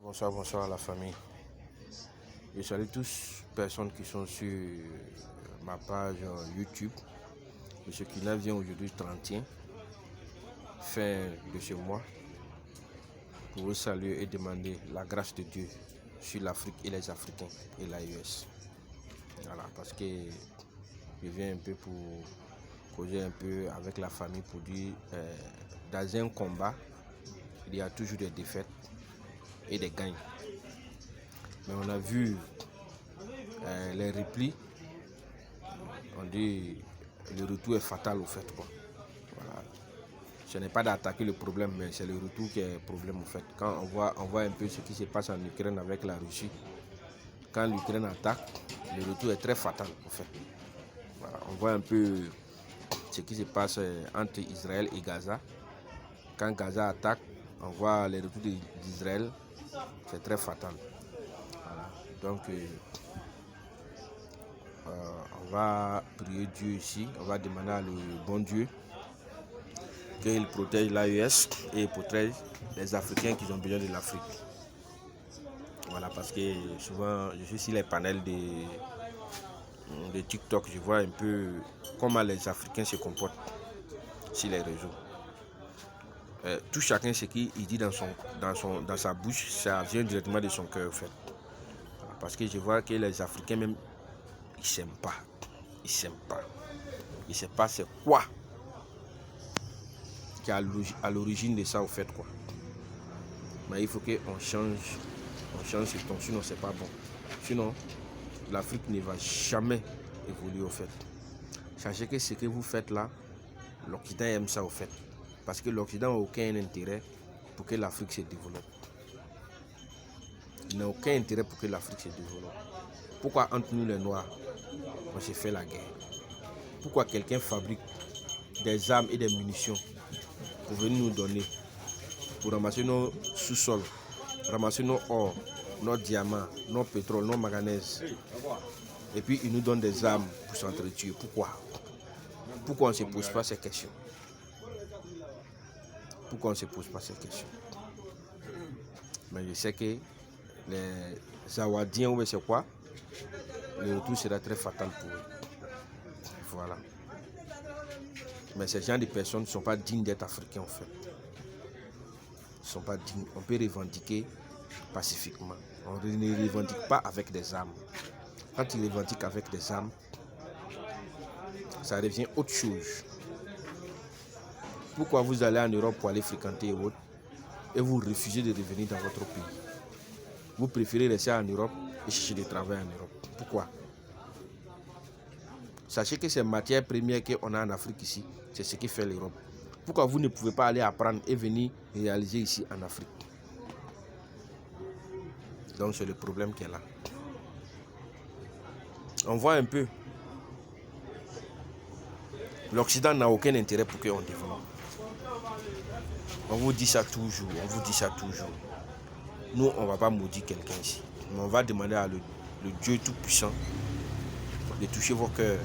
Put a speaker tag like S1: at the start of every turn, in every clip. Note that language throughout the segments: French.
S1: Bonsoir, bonsoir à la famille. Je salue tous les personnes qui sont sur ma page YouTube. M. Kina vient aujourd'hui 31, fin de ce mois, pour vous saluer et demander la grâce de Dieu sur l'Afrique et les Africains et l'AES. Voilà, parce que je viens un peu pour causer un peu avec la famille pour dire dans un combat, il y a toujours des défaites et des gagnes. Mais on a vu les replis, on dit le retour est fatal au fait. Quoi. Voilà. Ce n'est pas d'attaquer le problème, mais c'est le retour qui est le problème au fait. Quand on voit un peu ce qui se passe en Ukraine avec la Russie, quand l'Ukraine attaque, le retour est très fatal au fait. Voilà. On voit un peu ce qui se passe entre Israël et Gaza. Quand Gaza attaque, on voit les retours d'Israël, c'est très fatal. Voilà. Donc, on va prier Dieu ici, on va demander à le bon Dieu qu'il protège l'AES et protège les Africains qui ont besoin de l'Afrique. Voilà, parce que souvent, je suis sur les panels de TikTok, je vois un peu comment les Africains se comportent sur les réseaux. Tout chacun, ce qu'il dit dans sa bouche, ça vient directement de son cœur, en fait. Voilà, parce que je vois que les Africains même, ils s'aiment pas. Ils s'aiment pas. Ils ne savent pas c'est quoi qui est à l'origine de ça, au fait, quoi. Mais il faut qu'on change ce ton, sinon c'est pas bon. Sinon, l'Afrique ne va jamais évoluer, au fait. Sachez que ce que vous faites là, l'Occident aime ça, au fait. Parce que l'Occident n'a aucun intérêt pour que l'Afrique se développe. Il n'a aucun intérêt pour que l'Afrique se développe. Pourquoi entre nous les Noirs, on se fait la guerre? Pourquoi quelqu'un fabrique des armes et des munitions pour venir nous donner, pour ramasser nos sous-sols, ramasser nos or, nos diamants, nos pétroles, nos manganèses, et puis il nous donne des armes pour s'entretuer? Pourquoi? Pourquoi on ne se pose pas ces questions? Pourquoi on ne se pose pas ces questions? Mais je sais que les Awadiens, ou c'est quoi, le retour sera très fatal pour eux. Voilà. Mais ces gens de personnes ne sont pas dignes d'être africains, en fait. Ils ne sont pas dignes. On peut revendiquer pacifiquement. On ne revendique pas avec des armes. Quand ils revendiquent avec des armes, ça devient autre chose. Pourquoi vous allez en Europe pour aller fréquenter autres et vous refusez de revenir dans votre pays? Vous préférez rester en Europe et chercher du travail en Europe. Pourquoi? Sachez que ces matières premières qu'on a en Afrique ici, c'est ce qui fait l'Europe. Pourquoi vous ne pouvez pas aller apprendre et venir réaliser ici en Afrique? Donc c'est le problème qui est là. On voit un peu. L'Occident n'a aucun intérêt pour qu'on développe. On vous dit ça toujours, on vous dit ça toujours. Nous, on ne va pas maudire quelqu'un ici. Mais on va demander à le Dieu Tout-Puissant de toucher vos cœurs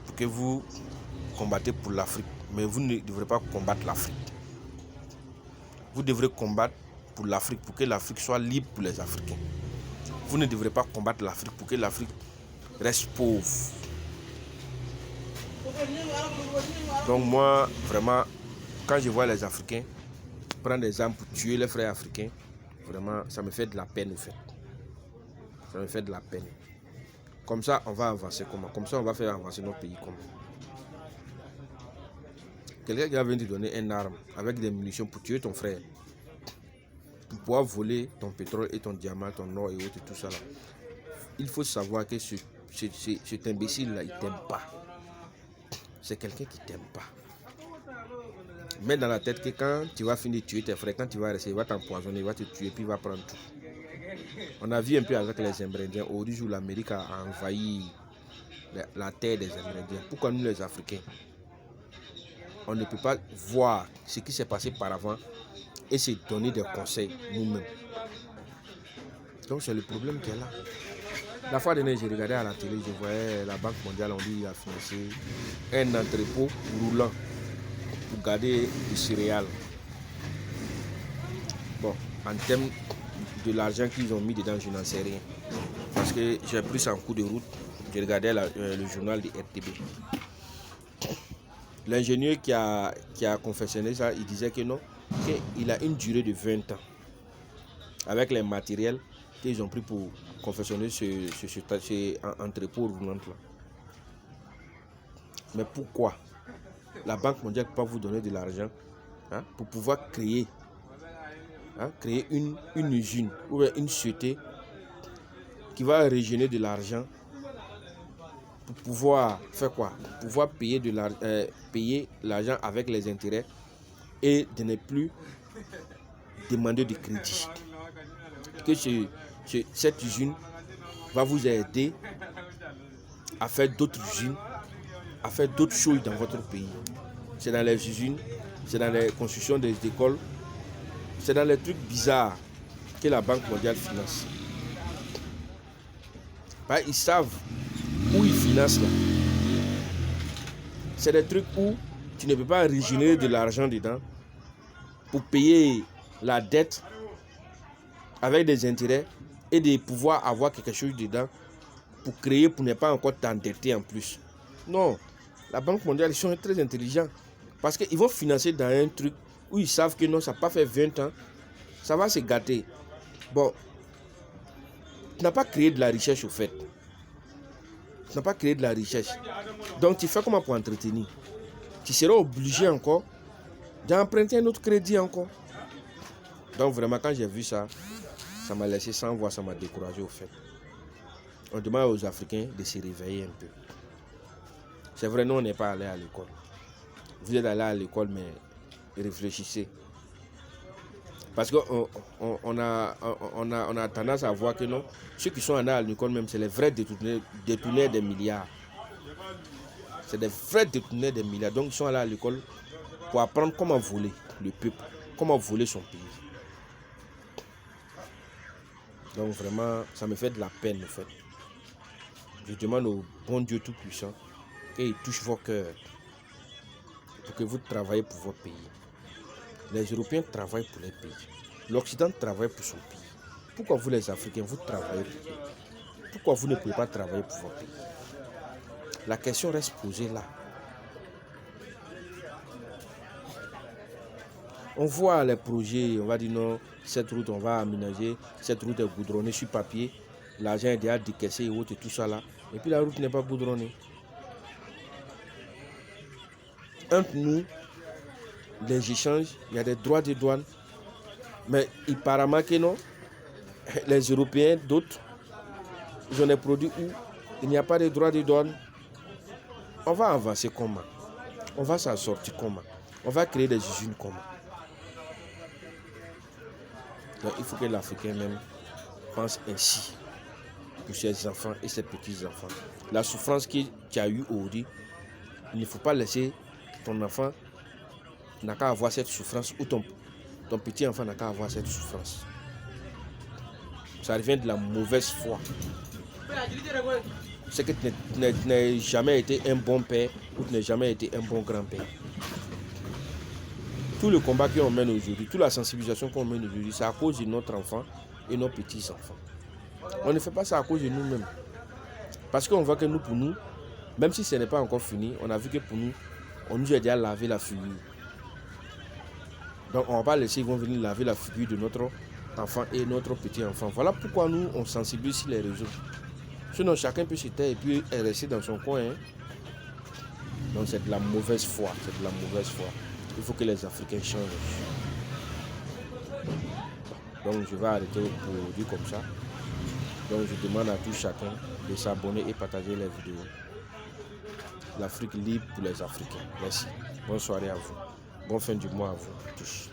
S1: pour que vous combattez pour l'Afrique. Mais vous ne devrez pas combattre l'Afrique. Vous devrez combattre pour l'Afrique, pour que l'Afrique soit libre pour les Africains. Vous ne devrez pas combattre l'Afrique pour que l'Afrique reste pauvre. Donc moi, vraiment, quand je vois les Africains prendre des armes pour tuer les frères africains, vraiment, ça me fait de la peine, au fait. Ça me fait de la peine. Comme ça, on va avancer comment? Comme ça, on va faire avancer notre pays comment? Quelqu'un qui va venir te donner une arme avec des munitions pour tuer ton frère, pour pouvoir voler ton pétrole et ton diamant, ton or et autres, et tout ça là. Il faut savoir que cet imbécile-là, il t'aime pas. C'est quelqu'un qui t'aime pas. Mets dans la tête que quand tu vas finir de tuer tes frères, quand tu vas rester, il va t'empoisonner, il va te tuer, puis il va prendre tout. On a vu un peu avec les Amérindiens, au jour où l'Amérique a envahi la terre des Amérindiens. Pourquoi nous les Africains, on ne peut pas voir ce qui s'est passé par avant et se donner des conseils nous-mêmes? Donc c'est le problème qui est là. La fois dernière, j'ai regardé à la télé, je voyais la Banque mondiale, on dit, a financé un entrepôt roulant pour garder du céréales. Bon, en termes de l'argent qu'ils ont mis dedans, je n'en sais rien. Parce que j'ai pris ça en cours de route. J'ai regardé le journal de RTB. L'ingénieur qui a confectionné ça, il disait que non, qu'il a une durée de 20 ans. Avec les matériels qu'ils ont pris pour confectionner ce entrepôt roulant là. Mais pourquoi la Banque mondiale ne peut pas vous donner de l'argent pour pouvoir créer une usine ou une société qui va régénérer de l'argent pour pouvoir faire quoi? Pour pouvoir payer l'argent avec les intérêts et de ne plus demander de crédit. Que cette usine va vous aider à faire d'autres usines, à faire d'autres choses dans votre pays. C'est dans les usines, c'est dans les constructions des écoles, c'est dans les trucs bizarres que la Banque mondiale finance. Ils savent où ils financent là. C'est des trucs où tu ne peux pas régénérer de l'argent dedans pour payer la dette avec des intérêts et de pouvoir avoir quelque chose dedans pour créer, pour ne pas encore t'endetter en plus. Non, la Banque mondiale, ils sont très intelligents parce qu'ils vont financer dans un truc où ils savent que non, ça n'a pas fait 20 ans, ça va se gâter. Bon, tu n'as pas créé de la richesse au fait. Tu n'as pas créé de la richesse. Donc tu fais comment pour entretenir? Tu seras obligé encore d'emprunter un autre crédit encore. Donc vraiment, quand j'ai vu ça, ça m'a laissé sans voix, ça m'a découragé au fait. On demande aux Africains de se réveiller un peu. C'est vrai, nous on n'est pas allé à l'école. Vous êtes allé à l'école, mais réfléchissez. Parce qu'on a tendance à voir que non, ceux qui sont allés à l'école même, c'est les vrais détourneurs des milliards. C'est des vrais détourneurs des milliards. Donc ils sont allés à l'école pour apprendre comment voler le peuple, comment voler son pays. Donc vraiment, ça me fait de la peine en fait. Je demande au bon Dieu Tout-Puissant qu'il touche vos cœurs pour que vous travaillez pour votre pays. Les Européens travaillent pour les pays. L'Occident travaille pour son pays. Pourquoi vous les Africains, vous travaillez pour eux? Pourquoi vous ne pouvez pas travailler pour votre pays? La question reste posée là. On voit les projets, on va dire non, cette route on va aménager, cette route est goudronnée sur papier, l'argent est déjà décaissé et autres et tout ça là. Et puis la route n'est pas goudronnée. Entre nous, les échanges, il y a des droits de douane. Mais apparemment que non, les Européens, d'autres, ils ont des produits où il n'y a pas de droits de douane. On va avancer comment? On va s'en sortir comment? On va créer des usines comment? Donc il faut que l'Africain même pense ainsi pour ses enfants et ses petits-enfants. La souffrance qu'il y a eu aujourd'hui, il ne faut pas laisser ton enfant n'a qu'à avoir cette souffrance ou ton petit enfant n'a qu'à avoir cette souffrance. Ça revient de la mauvaise foi. C'est que tu n'as jamais été un bon père ou tu n'as jamais été un bon grand-père. Tout le combat qu'on mène aujourd'hui, toute la sensibilisation qu'on mène aujourd'hui, c'est à cause de notre enfant et nos petits-enfants. On ne fait pas ça à cause de nous-mêmes. Parce qu'on voit que nous, pour nous, même si ce n'est pas encore fini, on a vu que pour nous, on nous a déjà lavé la figure. Donc on ne va pas laisser, ils vont venir laver la figure de notre enfant et notre petit-enfant. Voilà pourquoi nous, on sensibilise sur les réseaux. Sinon, chacun peut se taire et puis rester dans son coin. Donc c'est de la mauvaise foi. C'est de la mauvaise foi. Il faut que les Africains changent. Donc je vais arrêter pour dire comme ça. Donc je demande à tout chacun de s'abonner et partager les vidéos. L'Afrique libre pour les Africains. Merci. Bonne soirée à vous. Bonne fin du mois à vous tous.